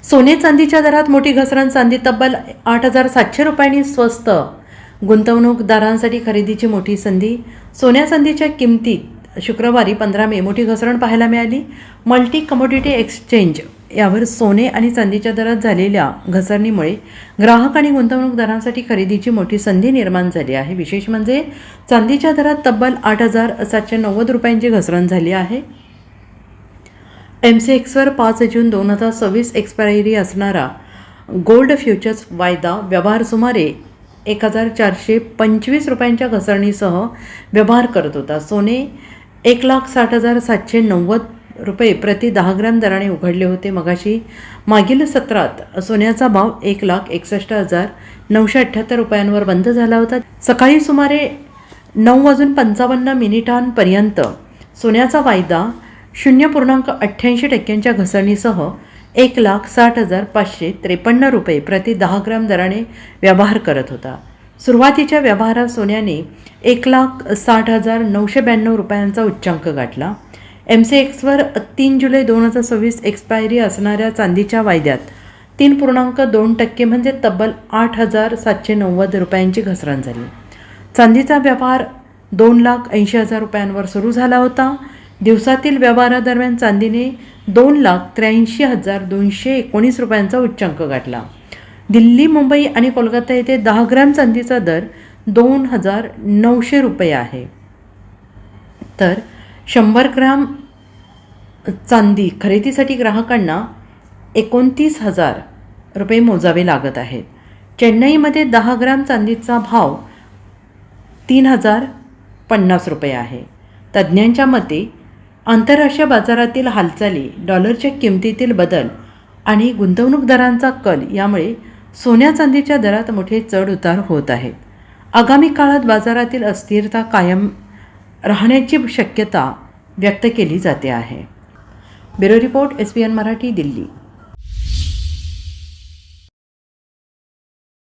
सोने चांदीच्या दरात मोठी घसरण. चांदी तब्बल 8,700 रुपयांनी स्वस्त. गुंतवणूकदारांसाठी खरेदीची मोठी संधी. सोन्या चांदीच्या किमतीत शुक्रवारी 15 मे मोठी घसरण पाहायला मिळाली. मल्टी कमोडिटी एक्सचेंज यावर सोने आणि चांदीच्या दरात झालेल्या घसरणीमुळे ग्राहक आणि गुंतवणूकदारांसाठी खरेदीची मोठी संधी निर्माण झाली आहे. विशेष म्हणजे चांदीच्या दरात तब्बल 8,790 रुपयांची घसरण झाली आहे. MCXवर 5 जून 2026 एक्सपायरी असणारा गोल्ड फ्युचर्स वायदा व्यवहार सुमारे 1,425 रुपयांच्या घसरणीसह व्यवहार करत होता. सोने 1,60,790 रुपये प्रति 10 ग्रॅम दराने उघडले होते. मागील सत्रात सोन्याचा भाव 1,61,978 रुपयांवर बंद झाला होता. सकाळी सुमारे 9:55 सोन्याचा वायदा 0.88% घसरणीसह 1,60,553 रुपये प्रति 10 ग्रॅम दराने व्यवहार करत होता. सुरुवातीच्या व्यवहारात सोन्याने 1,60,992 रुपयांचा उच्चांक गाठला. MCXवर 3 जुलै 2026 एक्सपायरी असणाऱ्या चांदीच्या वायद्यात 3.2% म्हणजे तब्बल 8,790 रुपयांची घसरण झाली. चांदीचा व्यवहार 2,80,000 रुपयांवर सुरू झाला होता. दिवसातील व्यवहारादरम्यान चांदीने 2,83,219 रुपयांचा उच्चांक गाठला. दिल्ली, मुंबई आणि कोलकाता येथे 10 ग्रॅम चांदीचा दर 2,900 रुपये आहे. तर 100 ग्रॅम चांदी खरेदीसाठी ग्राहकांना 29,000 रुपये मोजावे लागत आहेत. चेन्नईमध्ये 10 ग्रॅम चांदीचा भाव 3,050 रुपये आहे. तज्ज्ञांच्या मते आंतरराष्ट्रीय बाजारातील हालचाली, डॉलरच्या किमतीतील बदल आणि गुंतवणूकदारांचा कल यामुळे सोन्या चांदीच्या दरात मोठे चढ उतार होत आहेत. आगामी काळात बाजारातील अस्थिरता कायम राहण्याची शक्यता व्यक्त केली जाते आहे. Bureau report, SBN Marathi, Delhi.